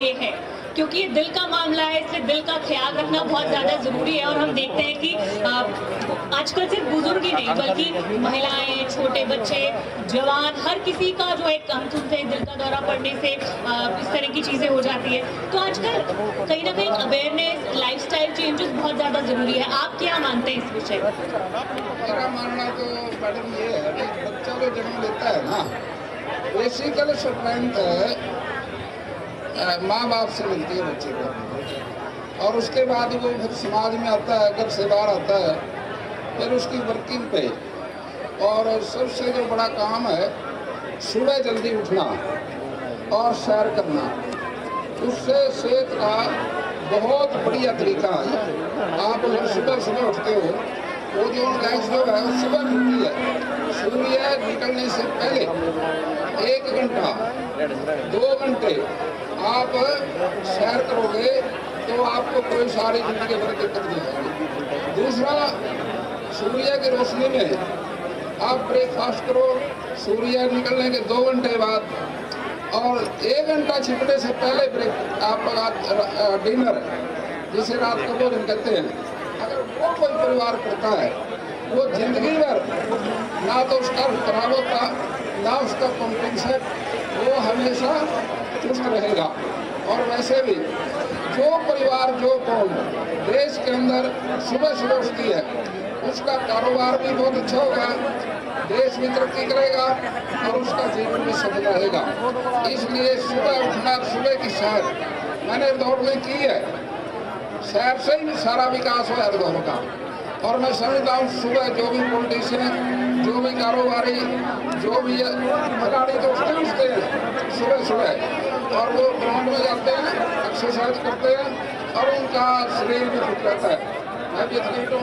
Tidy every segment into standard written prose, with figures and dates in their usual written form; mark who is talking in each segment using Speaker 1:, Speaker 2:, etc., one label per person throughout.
Speaker 1: ये है क्योंकि ये दिल का मामला है, इसलिए दिल का ख्याल रखना बहुत ज़्यादा ज़रूरी है। और हम देखते हैं कि आजकल सिर्फ बुजुर्ग ही नहीं बल्कि महिलाएं, छोटे बच्चे, जवान, हर किसी का जो एक हम सुनते हैं दिल का दौरा पड़ने से इस तरह की चीज़ें हो जाती है। तो आजकल कहीं ना कहीं अवेयरनेस, लाइफस्टाइल चेंजेस बहुत ज़्यादा ज़रूरी है। आप क्या मानते हैं इस विषय पर?
Speaker 2: मेरा मानना तो मैडम ये है कि बच्चा जो जन्म लेता है ना, बेसिकल स्ट्रेंथ माँ बाप से मिलती है बच्चे को, और उसके बाद वो फिर समाज में आता है, घर से बाहर आता है, फिर उसकी वर्किंग पे। और सबसे जो बड़ा काम है सुबह जल्दी उठना और सैर करना, उससे सेहत का बहुत बढ़िया तरीका है। आप अगर सुबह सुबह उठते हो, वो जो लाइट जो है सुबह मिलती है, सूर्य निकलने से पहले 1 घंटा 2 घंटे आप सैर करोगे तो आपको कोई सारी जिंदगी भर दिक्कत नहीं होगी। दूसरा, सूर्य की रोशनी में आप ब्रेकफास्ट करो सूर्य निकलने के 2 घंटे बाद, और 1 घंटा छिपने से पहले ब्रेक आप डिनर, जिसे रात को भोजन कहते हैं, अगर वो कोई परिवार करता है, वो जिंदगी भर ना तो उसका खराब होता ना उसका पंपिंग सेट, वो हमेशा चुस्त रहेगा। और वैसे भी जो परिवार, जो कौम देश के अंदर सुबह सुबह उठती है, उसका कारोबार भी बहुत अच्छा होगा, देश भी तरक्की करेगा और उसका जीवन भी सफल रहेगा। इसलिए सुबह उठना, सुबह की सैर मैंने दौड़ में की है, सैर से ही सारा विकास हुआ है दौड़ का। और मैं समझता हूँ सुबह जो भी पॉलिटिशियन, जो भी कारोबारी, जो भी खिलाड़ी तो उठते हैं सुबह सुबह, और वो ग्राउंड में जाते हैं, एक्सरसाइज करते हैं और उनका शरीर भी फिट रहता है। मैं भी एथलीट हूँ,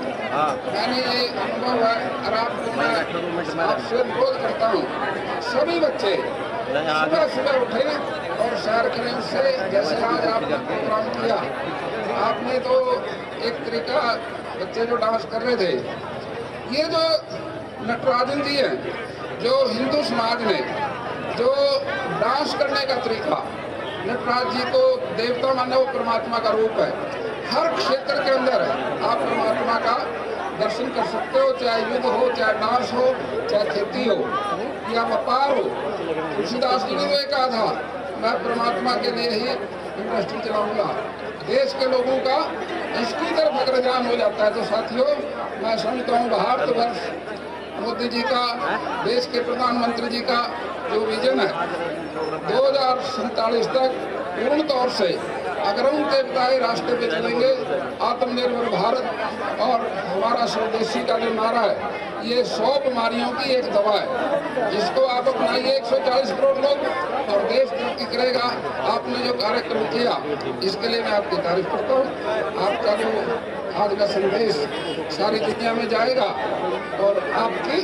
Speaker 2: मैंने ये अनुभव है, और आपको मैं आपसे अनुरोध करता हूँ सभी बच्चे सुबह सुबह उठें और सैर करें। उससे जैसे आज आपने प्रोग्राम किया, आपने तो एक तरीका, बच्चे जो डांस कर रहे थे, ये जो नटराजन जी हैं, जो हिंदू समाज ने जो डांस करने का तरीका, नटराज जी को देवता माने, वो परमात्मा का रूप है। हर क्षेत्र के अंदर आप परमात्मा का दर्शन कर सकते हो, चाहे युद्ध हो, चाहे डांस हो, चाहे खेती हो या व्यापार हो। तुलसीदास जी ने वो कहा था, मैं परमात्मा के लिए ही इंडस्ट्री चलाऊंगा। देश के लोगों का इसकी तरफ अगर ध्यान हो जाता है तो साथियों, मैं समझता हूँ भारतवर्ष, मोदी जी का, देश के प्रधानमंत्री जी का जो विजन है 2047 तक पूर्ण तौर से अगर उनके बताए रास्ते पे चलेंगे, आत्मनिर्भर भारत और हमारा स्वदेशी का जो नारा है, ये 100 बीमारियों की एक दवा है, जिसको आप अपनाइए 140 करोड़ लोग और देश तरक्की करेगा। आपने जो कार्यक्रम किया, इसके लिए मैं आपकी तारीफ करता हूँ। आपका जो आज का संदेश सारी दुनिया में जाएगा और आपकी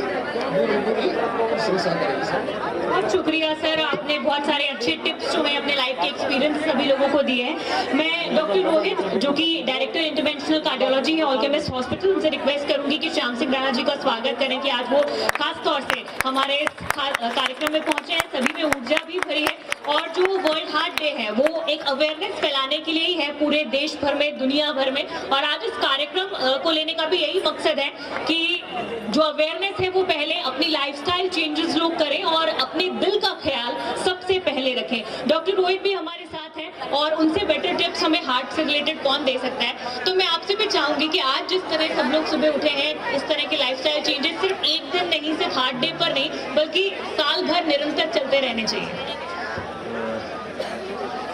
Speaker 2: बुरी बुरी प्रशंसा करेगी।
Speaker 1: बहुत शुक्रिया सर, आपने बहुत सारे अच्छे टिप्स जो मैं अपने लाइफ के एक्सपीरियंस सभी लोगों को दिए हैं। मैं डॉक्टर रोहित, जो कि डायरेक्टर इंटरवेंशनल कार्डियोलॉजी है ऑलकेमिस्ट हॉस्पिटल, उनसे रिक्वेस्ट करूंगी कि श्याम सिंह राणा जी का स्वागत करें कि आज वो खास तौर से हमारे कार्यक्रम में पहुंचे हैं। सभी में ऊर्जा भी भरी है, और जो वर्ल्ड हार्ट डे है वो एक अवेयरनेस फैलाने के लिए ही है पूरे देश भर में, दुनिया भर में। और आज इस कार्यक्रम को लेने का भी यही मकसद है कि जो अवेयरनेस है वो पहले अपनी लाइफस्टाइल चेंजेस लोग करें और अपने दिल का ख्याल सबसे पहले रखें। डॉक्टर रोहित भी हमारे साथ हैं और उनसे बेटर टिप्स हमें हार्ट से रिलेटेड कौन दे सकता है। तो मैं आपसे भी चाहूंगी कि आज जिस तरह सब लोग सुबह उठे हैं, इस तरह के लाइफस्टाइल चेंजेस सिर्फ एक दिन नहीं, सिर्फ हार्ट डे पर नहीं, बल्कि साल भर निरंतर चलते रहने चाहिए।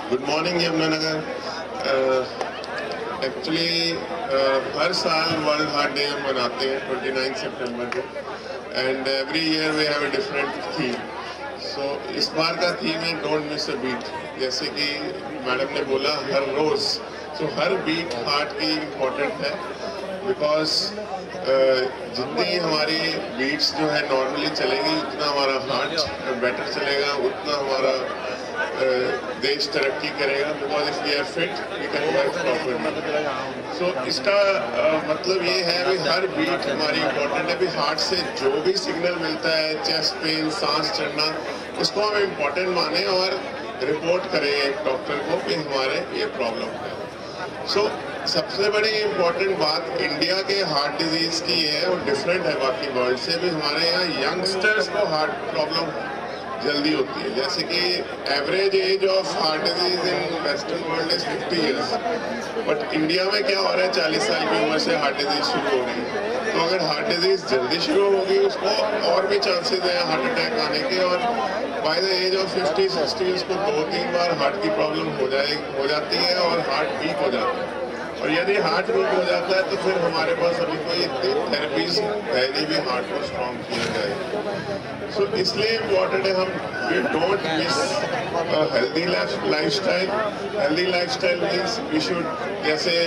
Speaker 3: Good morning Yamunanagar. एक्चुअली हर साल वर्ल्ड हार्ट डे हम मनाते हैं 29 सितंबर को, and every year we have a different theme. So इस बार का थीम है डोंट मिस अ बीट। जैसे कि मैडम ने बोला, हर रोज़, सो हर बीट हार्ट की इम्पोर्टेंट है, बिकॉज जितनी हमारी बीट्स जो है नॉर्मली चलेगी, उतना हमारा हार्ट बेटर चलेगा, उतना हमारा देश तरक्की करेगा। Because if we are fit we can work properly. So इसका मतलब ये है कि हर बीट हमारी इम्पोर्टेंट है। भी हार्ट से जो भी सिग्नल मिलता है, चेस्ट पेन, सांस चढ़ना, उसको हम इम्पोर्टेंट माने और रिपोर्ट करें एक डॉक्टर को कि हमारे ये प्रॉब्लम है। सो सबसे बड़ी इम्पोर्टेंट बात इंडिया के हार्ट डिजीज की है और डिफरेंट है बाकी वर्ल्ड से भी। हमारे यहाँ यंगस्टर्स को हार्ट प्रॉब्लम जल्दी होती है, जैसे कि average age of heart disease in western world is 50 years, but India में क्या हो रहा है 40 साल की उम्र से हार्ट डिजीज शुरू हो रही है। तो अगर हार्ट डिजीज जल्दी शुरू होगी उसको और भी चांसेस हैं हार्ट अटैक आने के, और बाय द एज ऑफ 50-60 उसको 2-3 बार हार्ट की प्रॉब्लम हो जाती है और हार्ट वीक हो जाता है। और यदि हार्ट वीक हो जाता है तो फिर हमारे पास अभी कोई इतनी थेरेपीज है नहीं भी हार्ट को स्ट्रॉन्ग किया जाए। सो इसलिए इम्पोर्टेंट है हम we don't miss healthy lifestyle. Healthy lifestyle means we should, जैसे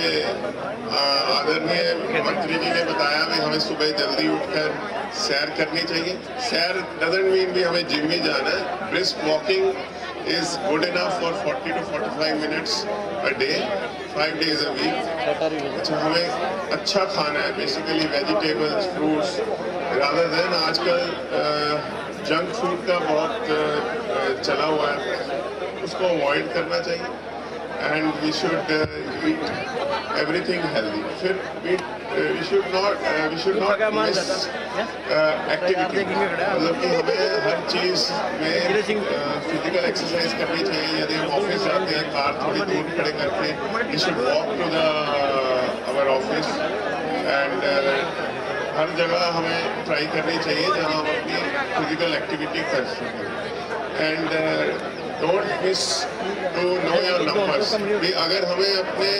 Speaker 3: आदरणीय मंत्री जी ने बताया भी हमें सुबह जल्दी उठकर सैर करनी चाहिए। सैर डजंट मीन भी हमें जिम ही जाना है। Brisk walking is good enough for 40 to 45 minutes a day, 5 days a week। अच्छा, हमें अच्छा खाना है, basically vegetables, fruits, rather than आजकल जंक फूड का बहुत चला हुआ है, उसको अवॉइड करना चाहिए। And we should eat everything healthy. फिर we should not miss activity, मतलब कि हमें हर चीज़ में फिजिकल एक्सरसाइज करनी चाहिए। यदि हम ऑफिस जाते हैं कार थोड़ी दूर खड़े करके, we should walk to our office, and हर जगह हमें ट्राई करनी चाहिए जहाँ हम अपनी फिजिकल एक्टिविटी कर सकें। And don't miss to know your numbers. अगर हमें अपने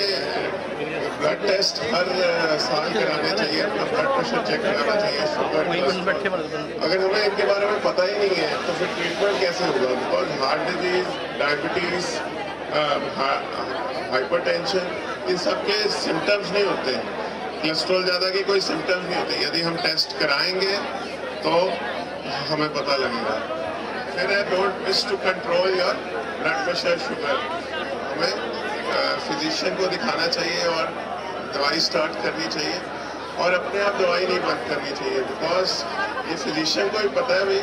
Speaker 3: ब्लड टेस्ट हर साल कराने चाहिए, अपना ब्लड प्रेशर चेक कराना चाहिए, शुगर। अगर हमें इनके बारे में पता ही नहीं है तो फिर ट्रीटमेंट कैसे होगा? Because heart disease, diabetes, hypertension, इन सब के सिम्टम्स नहीं होते। कोलेस्ट्रॉल ज़्यादा के कोई सिम्टम्स नहीं होते। यदि हम टेस्ट कराएंगे तो हमें पता लगेगा। फिर है don't miss to control your blood pressure, sugar. हमें फिजिशियन को दिखाना चाहिए और दवाई स्टार्ट करनी चाहिए, और अपने आप दवाई नहीं बंद करनी चाहिए, बिकॉज ये फिजिशियन को ही पता है भाई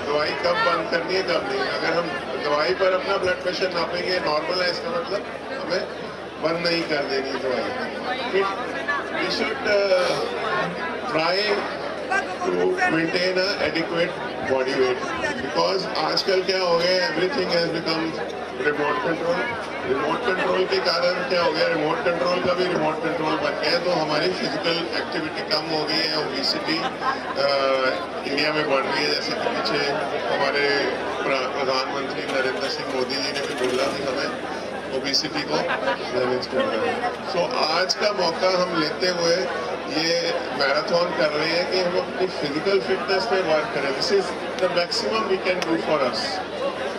Speaker 3: दवाई कब बंद करनी है कब नहीं। अगर हम दवाई पर अपना ब्लड प्रेशर नापेंगे नॉर्मल है, इसका मतलब हमें बंद नहीं कर देनी दवाई। We should try to maintain a adequate body weight, because आजकल क्या हो गया, everything has become remote control. Remote control के कारण क्या हो गया, रिमोट कंट्रोल का भी रिमोट कंट्रोल बन गया है, तो हमारी फिजिकल एक्टिविटी कम हो गई है। ओबेसिटी इंडिया में बढ़ रही है, जैसे कि पीछे हमारे प्रधानमंत्री नरेंद्र सिंह मोदी जी ने भी बोला कि हमें ओबेसिटी को मैनेज करना है। सो आज का मौका हम लेते हुए ये मैराथन कर रहे हैं कि हम अपनी फिजिकल फिटनेस पे वर्क करें। This is the maximum we can do for us.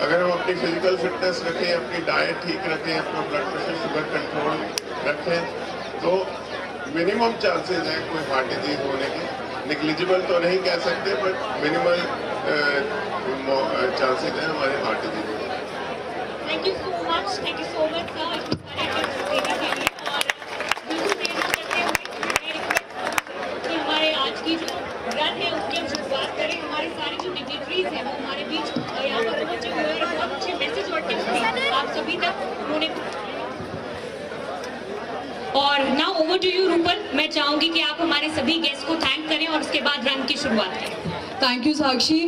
Speaker 3: अगर हम अपनी फिजिकल फिटनेस रखें, अपनी डाइट ठीक रखें, अपना ब्लड प्रेशर, शुगर कंट्रोल रखें, तो मिनिमम चांसेस हैं कोई हार्ट डिजीज होने के। निग्लिजिबल तो नहीं कह सकते, बट मिनिमल चांसेस हैं हमारे हार्ट डिजीज होने के।
Speaker 1: Thank you so much sir, इतने सारे टिप्स देने के लिए। और बिल्कुल देना करते हुए कि हमारे आज की जो रन है उसकी हम शुरुआत करें। हमारे सारे जो डिग्निटरीज हैं वो हमारे बीच यहाँ पर पहुँचे हुए हैं, बहुत अच्छे मैसेज और टिप्स भी आप सभी तक उन्होंने। और now over to you Rupal, मैं चाहूंगी कि आप हमारे सभी गेस्ट को थैंक करें और उसके बाद रन की शुरुआत करें।
Speaker 4: Thank you Sakshi.